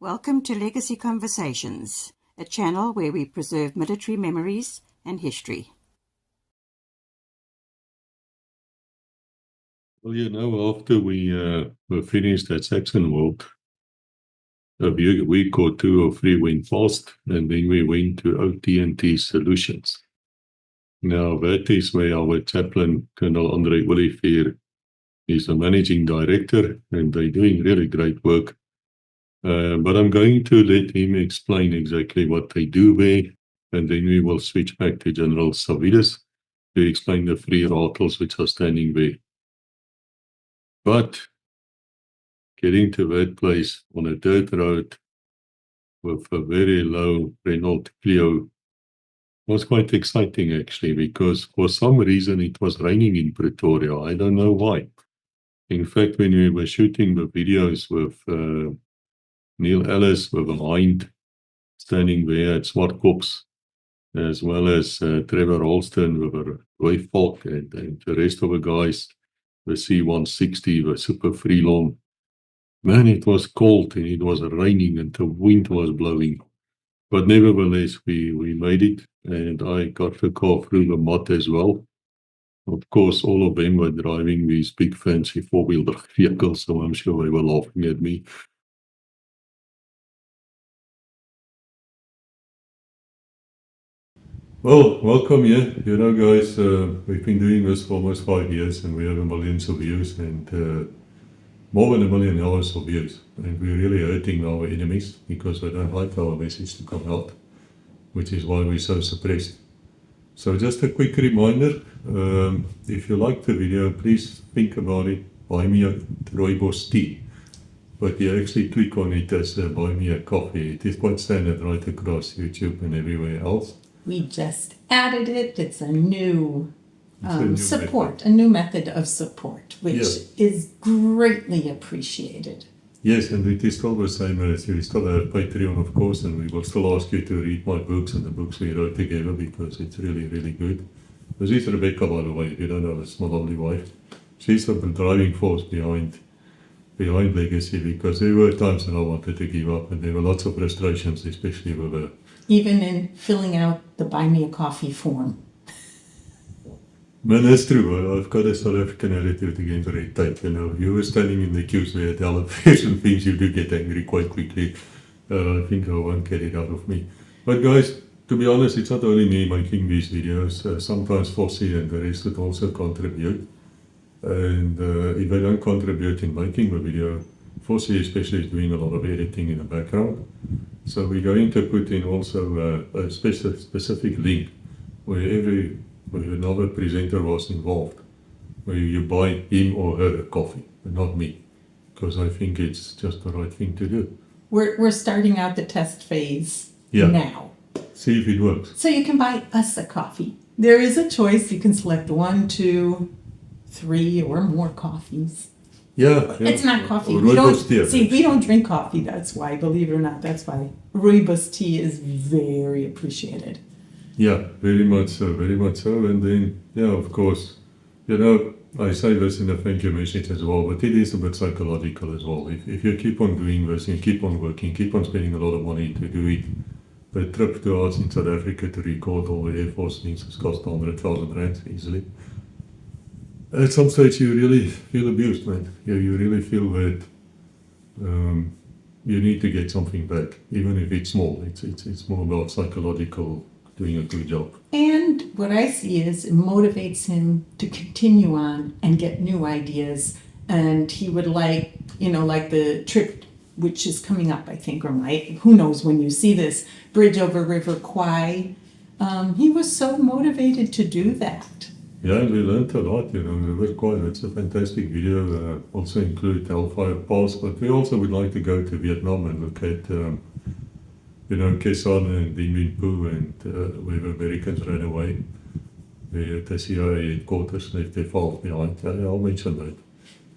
Welcome to Legacy Conversations, a channel where we preserve military memories and history. Well, after we were finished at Saxon World, a week or two or three went fast, and then we went to OTT Solutions. Now, that is where our chaplain, Colonel Andre Olivier, is a managing director, and they're doing really great work. But I'm going to let him explain exactly what they do there, and then we will switch back to General Savides to explain the three Ratels which are standing there. But getting to that place on a dirt road with a very low Renault Clio was quite exciting, actually, because for some reason it was raining in Pretoria. I don't know why. In fact, when we were shooting the videos with Neil Ellis with a hind standing there at Swartkops, as well as Trevor Ralston with a Roy Falk and the rest of the guys, the C-160, the Super Freelong. Man, it was cold and it was raining and the wind was blowing. But nevertheless, we made it, and I got the car through the mud as well. Of course, all of them were driving these big fancy four-wheel drive vehicles, so I'm sure they were laughing at me. Well, welcome here. You know, guys, we've been doing this for almost 5 years, and we have millions of views and more than 1 million hours of views. And we're really hurting our enemies because they don't like our message to come out, which is why we're so suppressed. So just a quick reminder, if you like the video, please think about it. Buy me a rooibos tea. But you actually click on it as buy me a coffee. It is quite standard right across YouTube and everywhere else. We just added it. It's a new support, method. a new method of support, which is greatly appreciated. Yes, and it is still the same as you still have Patreon, of course, and we will still ask you to read my books and the books we wrote together because it's really, really good. This is Rebecca, by the way, if you don't know, it's my lovely wife. She's the driving force behind Legacy, because there were times when I wanted to give up, and there were lots of frustrations, especially with her. Even in filling out the Buy Me a Coffee form. Man, that's true. I've got a South African attitude against red tape. You know, you were standing in the queues there at Alapairs and things, you do get angry quite quickly. I think I won't get it out of me. But guys, to be honest, it's not only me making these videos. Sometimes Fossey and the rest would also contribute. And if they don't contribute in making the video, Fossey especially is doing a lot of editing in the background. So we're going to put in also a specific link where another presenter was involved, where you buy him or her a coffee, but not me, because I think it's just the right thing to do. We're starting out the test phase now. See if it works. So you can buy us a coffee. There is a choice. You can select 1, 2, 3, or more coffees. Yeah. It's not coffee. Or We don't tea. we don't drink coffee. That's why, believe it or not, that's why rooibos tea is very appreciated. Yeah, very much so, very much so. And then, of course, you know, I say this in the thank you message as well, but it is a bit psychological as well. If you keep on doing this and keep on working, keep on spending a lot of money to do it, the trip to us in South Africa to record all the Air Force things has cost 100,000 rand easily. At some stage you really feel abused, man. You really feel that you need to get something back, even if it's small. It's more about psychological, doing a good job. And what I see is it motivates him to continue on and get new ideas. And he would like the trip, which is coming up, I think, or who knows when you see this, bridge over River Kwai. He was so motivated to do that. Yeah, and we learned a lot, you know, River Kwai. It's a fantastic video. Also include Hellfire Pass, but we also would like to go to Vietnam and look at Quezon and Dien Bien Phu and where the Americans ran away. The CIA headquarters left their files behind. I'll mention that.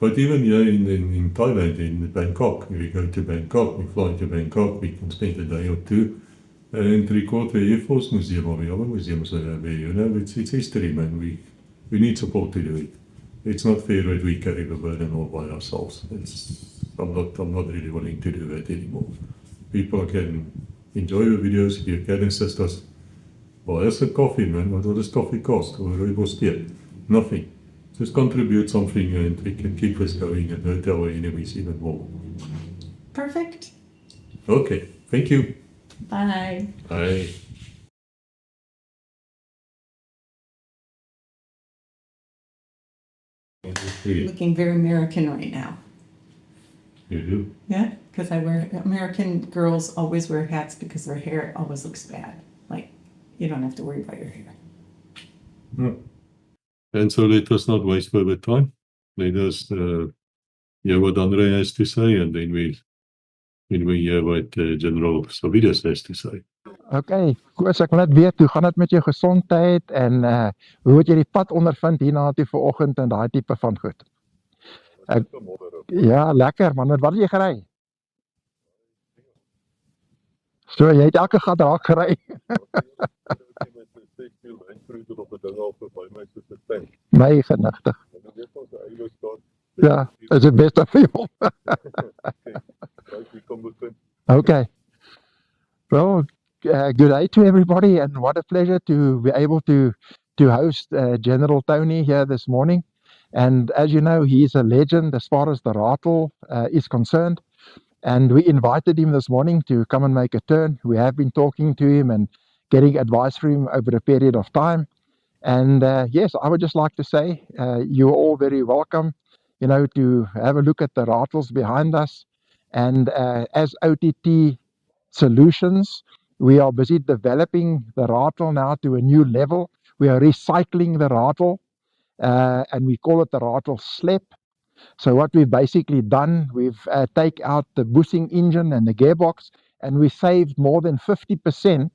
But even here in Thailand, in Bangkok, if we go to Bangkok, we fly to Bangkok, we can spend a day or two and record the Air Force Museum or the other museums that are there. You know, it's history, man. We need support to do it. It's not fair that we carry the burden all by ourselves. I'm not really willing to do that anymore. people can enjoy your videos. If you can assist us, well, there's a coffee, man. What does coffee cost? Or rooibos tea? Nothing. Just contribute something and we can keep us going and hurt our enemies even more. Perfect. Okay, thank you. Bye. Bye. Looking very American right now. You do? Yeah, because American girls always wear hats because their hair always looks bad. Like, you don't have to worry about your hair. No. And so let us not waste further time. Let us hear what Andre has to say, and then we hear what General Savides has to say. Okay, Koos, ek wil net weet, hoe gaan dit met jou gesondheid en hoe het jy die pad ondervind hierna toe vanoggend en daai tipe van goed? Ja, lekker man, wat het jy gery? So, jy het elke gat raak gery. My genigtig. Ja, is het beste vir jou. Okay. Well, good day to everybody, and what a pleasure to be able to host General Tony here this morning. And as you know, he is a legend as far as the Ratel is concerned. And we invited him this morning to come and make a turn. We have been talking to him and getting advice from him over a period of time. And yes, I would just like to say you're all very welcome, you know, to have a look at the Ratels behind us. And as OTT Solutions, we are busy developing the Ratel now to a new level. We are recycling the Ratel, and we call it the Ratel Slep. So what we've basically done, we've take out the boosting engine and the gearbox, and we saved more than 50%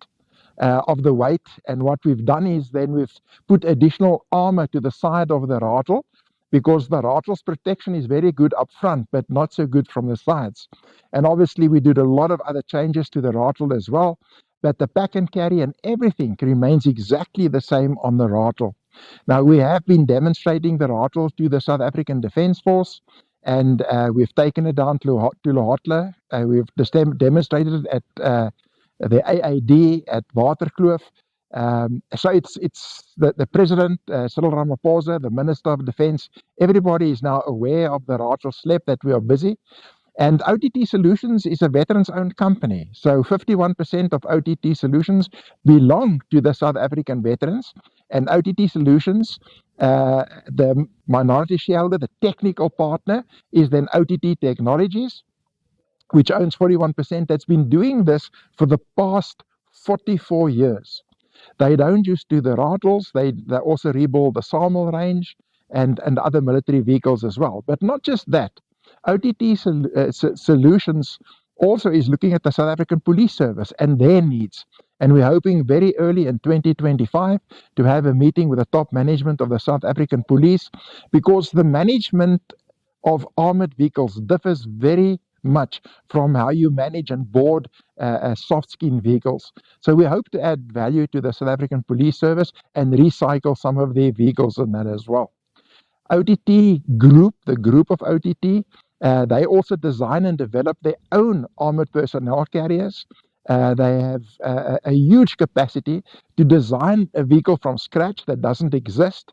of the weight. And what we've done is then we've put additional armor to the side of the Ratel, because the Ratel's protection is very good up front, but not so good from the sides. And obviously we did a lot of other changes to the Ratel as well, but the pack and carry and everything remains exactly the same on the Ratel. Now, we have been demonstrating the Ratel to the South African Defence Force, and we've taken it down to Lahotla. We've demonstrated it at the AAD at Waterkloof. So it's the President, Cyril Ramaphosa, the Minister of Defence, everybody is now aware of the Ratel Slep, that we are busy. And OTT Solutions is a veterans-owned company. So 51% of OTT Solutions belong to the South African veterans. And OTT Solutions, the minority shareholder, the technical partner, is then OTT Technologies, which owns 41%. That's been doing this for the past 44 years. They don't just do the Ratels, they also rebuild the SAML range and other military vehicles as well. But not just that. OTT Solutions also is looking at the South African Police Service and their needs. And we're hoping very early in 2025 to have a meeting with the top management of the South African Police, because the management of armored vehicles differs very much from how you manage and board soft skin vehicles. So we hope to add value to the South African Police Service and recycle some of their vehicles in that as well. OTT Group, the group of OTT, they also design and develop their own armored personnel carriers. They have a huge capacity to design a vehicle from scratch that doesn't exist.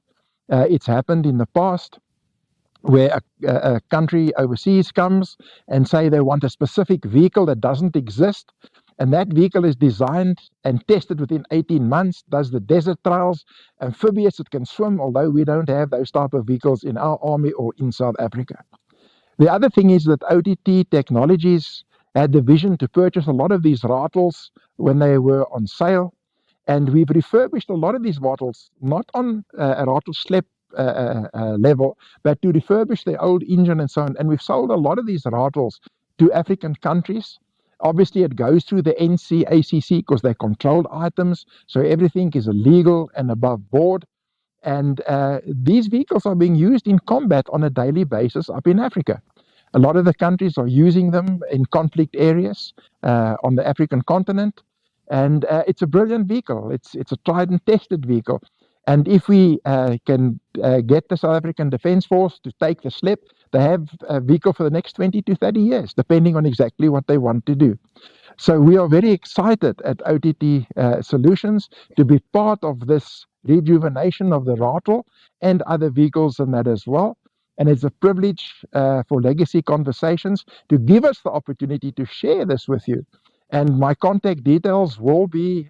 It's happened in the past, where a country overseas comes and say they want a specific vehicle that doesn't exist, and that vehicle is designed and tested within 18 months, does the desert trials, amphibious, it can swim, although we don't have those type of vehicles in our army or in South Africa. The other thing is that OTT Technologies had the vision to purchase a lot of these Ratels when they were on sale, and we've refurbished a lot of these Ratels, not on a Ratel Slep level, but to refurbish the old engine and so on. And we've sold a lot of these Ratels to African countries. Obviously, it goes through the NCACC because they're controlled items, so everything is illegal and above board. And these vehicles are being used in combat on a daily basis up in Africa. A lot of the countries are using them in conflict areas on the African continent. And it's a brilliant vehicle. It's a tried and tested vehicle. And if we can get the South African Defence Force to take the Slep, they have a vehicle for the next 20 to 30 years, depending on exactly what they want to do. So we are very excited at OTT Solutions to be part of this rejuvenation of the Ratel and other vehicles in that as well. And it's a privilege for Legacy Conversations to give us the opportunity to share this with you. And my contact details will be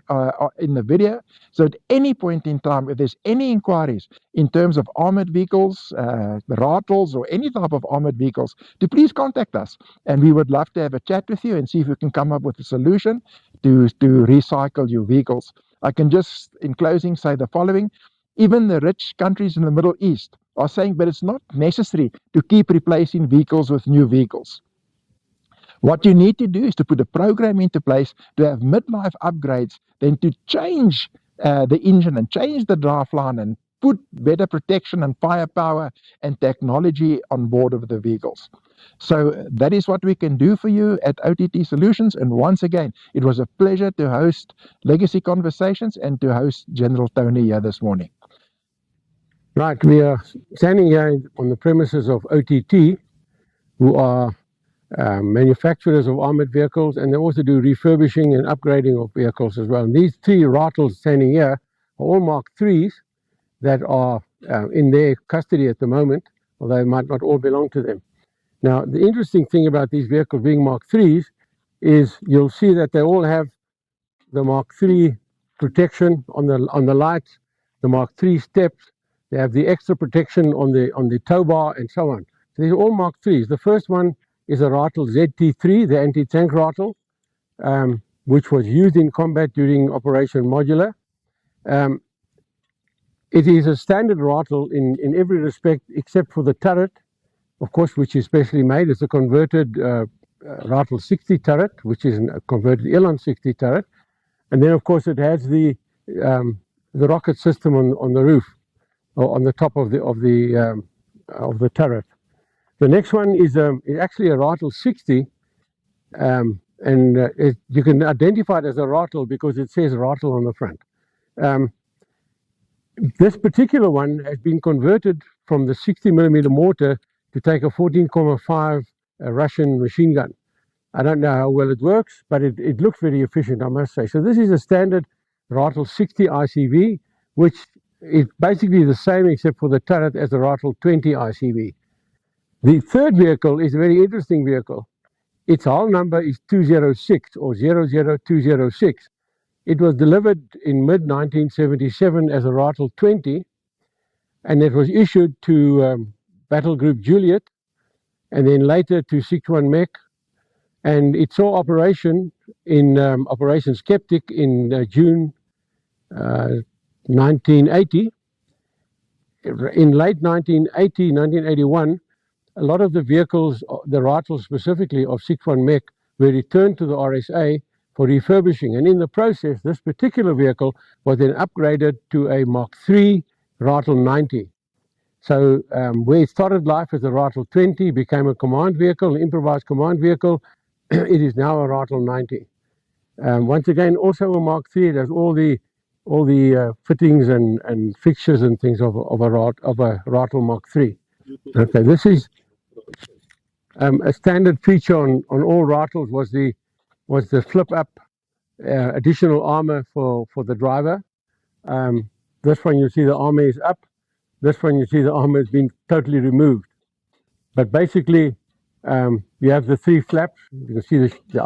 in the video. So at any point in time, if there's any inquiries in terms of armored vehicles, the Ratels or any type of armored vehicles, to please contact us. And we would love to have a chat with you and see if we can come up with a solution to recycle your vehicles. I can just, in closing, say the following. Even the rich countries in the Middle East are saying, but it's not necessary to keep replacing vehicles with new vehicles. What you need to do is to put a program into place to have midlife upgrades, then to change the engine and change the driveline and put better protection and firepower and technology on board of the vehicles. So that is what we can do for you at OTT Solutions. And once again, it was a pleasure to host Legacy Conversations and to host General Tony here this morning. Right, we are standing here on the premises of OTT, who are manufacturers of armored vehicles, and they also do refurbishing and upgrading of vehicles as well. And these three Ratels standing here are all Mark IIIs that are in their custody at the moment, although they might not all belong to them. Now, the interesting thing about these vehicles being Mark IIIs is you'll see that they all have the Mark III protection on the lights, the Mark III steps. They have the extra protection on the tow bar and so on. So these are all Mark IIIs. The first one is a Ratel ZT3, the anti-tank Ratel, which was used in combat during Operation Modular. It is a standard Ratel in every respect except for the turret, of course, which is specially made. It's a converted Ratel 60 turret, which is a converted Elan 60 turret. And then, of course, it has the rocket system on the roof, or on the top of the turret. The next one is actually a Ratel 60, and you can identify it as a Ratel because it says Ratel on the front. This particular one has been converted from the 60mm mortar to take a 14.5 Russian machine gun. I don't know how well it works, but it looks very efficient, I must say. So this is a standard Ratel 60 ICV, which is basically the same except for the turret as the Ratel 20 ICV. The third vehicle is a very interesting vehicle. Its hull number is 206 or 00206. It was delivered in mid-1977 as a Ratel 20, and it was issued to Battle Group Juliet, and then later to 61 Mech, and it saw operation in Operation Skeptic in June 1980. In late 1981, a lot of the vehicles, the Ratel specifically of 61 Mech, were returned to the RSA for refurbishing. And in the process, this particular vehicle was then upgraded to a Mark III Ratel 90. So where it started life as a Ratel 20, became a command vehicle, an improvised command vehicle, it is now a Ratel 90. Once again, also a Mark III. It has all the fittings and fixtures and things of a Ratel Mark III. Okay, this is a standard feature on all Ratels was the flip up additional armor for the driver. This one you see the armor is up. This one you see the armor has been totally removed. But basically you have the three flaps. You can see the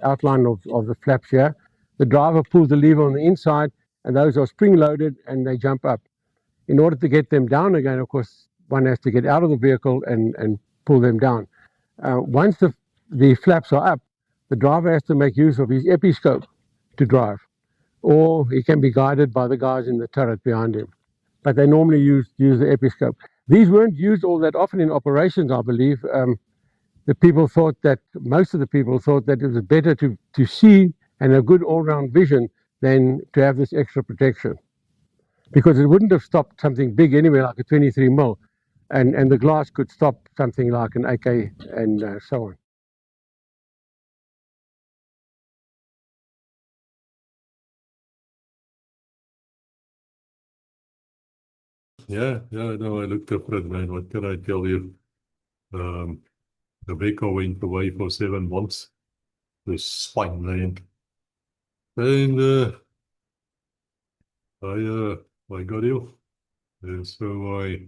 outline of the flaps here. The driver pulls the lever on the inside, and those are spring loaded and they jump up. In order to get them down again, of course, one has to get out of the vehicle and pull them down. Once the flaps are up, the driver has to make use of his episcope to drive, or he can be guided by the guys in the turret behind him. But they normally use the episcope. These weren't used all that often in operations, I believe. Most of the people thought that it was better to see and have good all-round vision than to have this extra protection, because it wouldn't have stopped something big anyway, like a 23mm, and the glass could stop something like an AK and so on. Yeah, no, I looked different, man. What can I tell you? The vehicle went away for 7 months. this fine land. And I got ill. And so I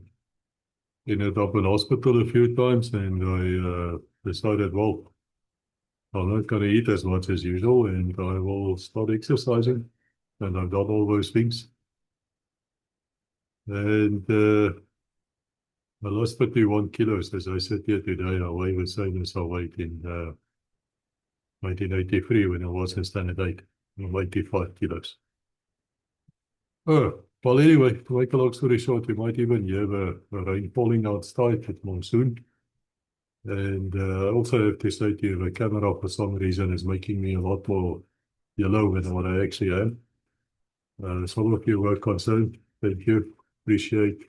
ended up in hospital a few times, and I decided, well, I'm not going to eat as much as usual, and I will start exercising. And I've done all those things. And I lost 51 kilos. As I said here today, I weigh the same as I weighed in 1983 when I was in standard 8. I'm 85 kilos. Oh, well, anyway, to make a long story short, you might even hear the rain falling outside with monsoon. And I also have to say to you, the camera for some reason is making me a lot more yellow than what I actually am. Some of you were concerned. Thank you. Appreciate.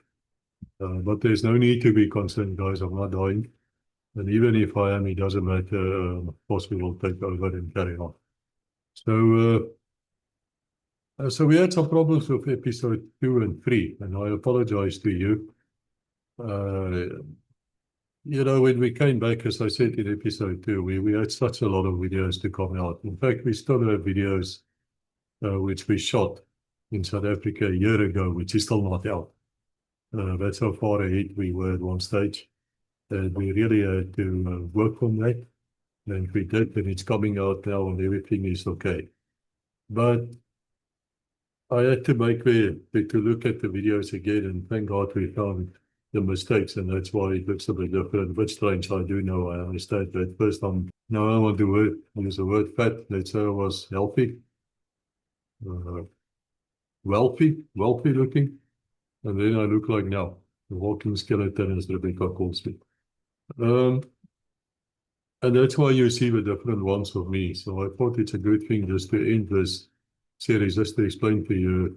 But there's no need to be concerned, guys. I'm not dying. And even if I am, it doesn't matter. Of course, we will take over and carry on. So we had some problems with episode 2 and 3, and I apologize to you. You know, when we came back, as I said in episode 2, we had such a lot of videos to come out. In fact, we still have videos which we shot in South Africa a year ago, which is still not out. That's how far ahead we were at one stage. And we really had to work on that. And we did, and it's coming out now, and everything is okay. But I had to to look at the videos again, and thank God we found the mistakes, and that's why it looks a bit different, a bit strange. I do know, I understand that. First time, now I want to use the word fat. Let's say I was healthy, wealthy looking, and then I look like now, the walking skeleton, as Rebecca calls me. And that's why you see the different ones of me. So I thought it's a good thing just to end this series, just to explain to you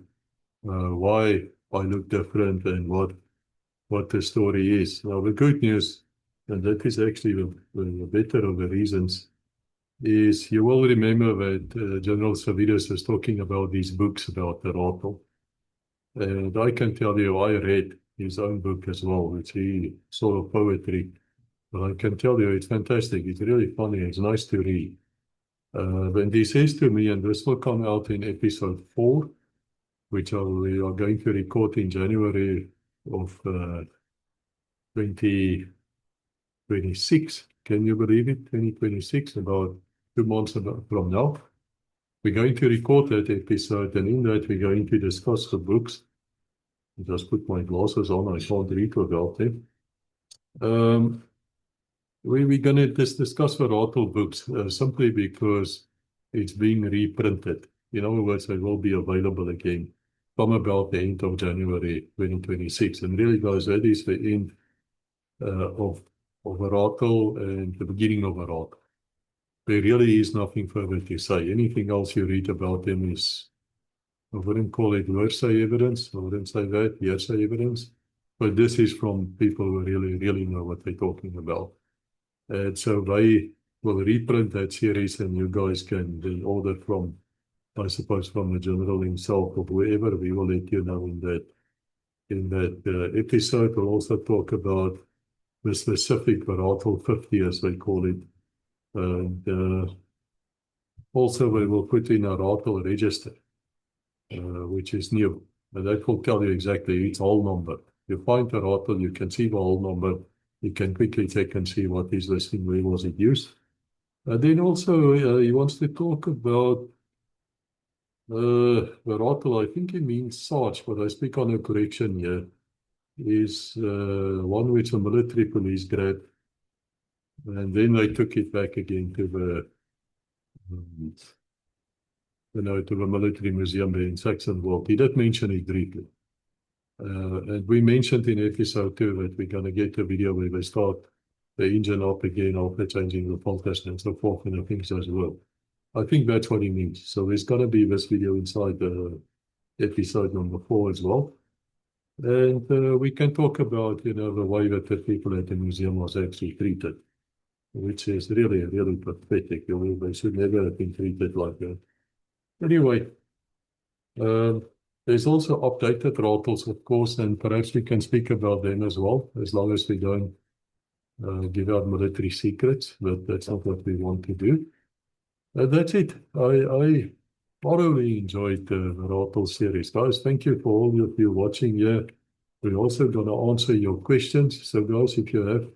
why I look different and what the story is. Now, the good news, and that is actually the better of the reasons, is you will remember that General Savides was talking about these books about the Ratel. And I can tell you, I read his own book as well, which he sort of poetry. But I can tell you, it's fantastic. It's really funny. It's nice to read. And he says to me, and this will come out in episode 4, which we are going to record in January of 2026. Can you believe it? 2026, about 2 months from now. We're going to record that episode, and in that we're going to discuss the books. I just put my glasses on. I can't read without them. We're going to discuss the Ratel books simply because it's being reprinted. In other words, they will be available again from about the end of January 2026. And really, guys, that is the end of a Ratel and the beginning of a Ratel. There really is nothing further to say. Anything else you read about them is, I wouldn't call it hearsay evidence. I wouldn't say that, hearsay evidence. But this is from people who really know what they're talking about. And so they will reprint that series, and you guys can then order from, I suppose, from the general himself or whoever. We will let you know in that episode. We'll also talk about the specific Ratel 50, as they call it. And also we will put in a Ratel register, which is new. And that will tell you exactly its whole number. You find a Ratel, you can see the whole number. You can quickly check and see what is listing, where was it used. Then also he wants to talk about the Ratel. I think he means Sarge, but I speak on a correction here. Is one which the military police grabbed, and then they took it back again to the military museum there in Saxonwold. He did mention it briefly. And we mentioned in episode 2 that we're going to get a video where they start the engine up again after changing the filters and so forth, and I think so as well. I think that's what he means. So there's going to be this video inside the episode number 4 as well. And we can talk about, the way that the people at the museum was actually treated, which is really pathetic. They should never have been treated like that. Anyway, there's also updated Ratels, of course, and perhaps we can speak about them as well, as long as we don't give out military secrets, but that's not what we want to do. That's it. I thoroughly enjoyed the Ratel series. Guys, thank you for all of you watching here. We're also going to answer your questions. So guys, if you have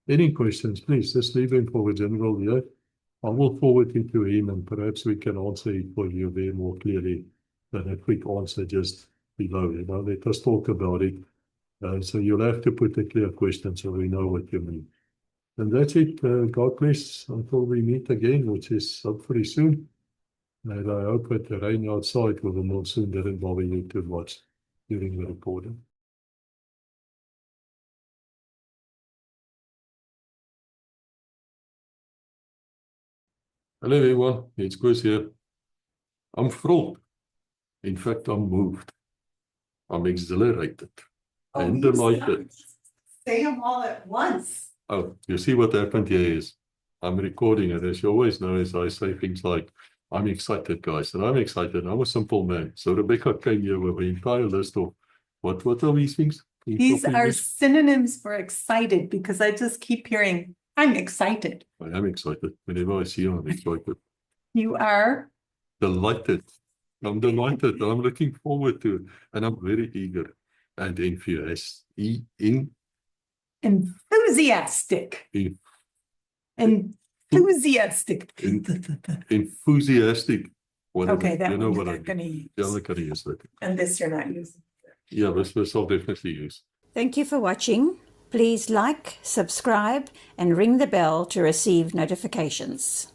any questions, please just leave them for the general here. I will forward it to him and perhaps we can answer it for you very more clearly than a quick answer just below. Let us talk about it. So you'll have to put a clear question so we know what you mean. And that's it. God bless until we meet again, which is hopefully soon. And I hope that the rain outside with the monsoon didn't bother you too much during the recording. Hello everyone, it's Koos here. I'm thrilled. In fact, I'm moved. I'm exhilarated and delighted. Say them all at once. Oh, you see what happened here is I'm recording it. As you always know, as I say things like, I'm excited, guys, and I'm excited. I'm a simple man. So Rebecca came here with an entire list of what are these things? These are synonyms for excited because I just keep hearing, I'm excited. I am excited. Whenever I see you, I'm excited. You are? Delighted. I'm delighted. I'm looking forward to it. And I'm very eager and enthusiastic. Enthusiastic. Enthusiastic. Whatever. Okay, that you know one what you're I not going to use. Yeah, I'm not going to use that. And this you're not using. Yeah, this I'll definitely use. Thank you for watching. Please like, subscribe, and ring the bell to receive notifications.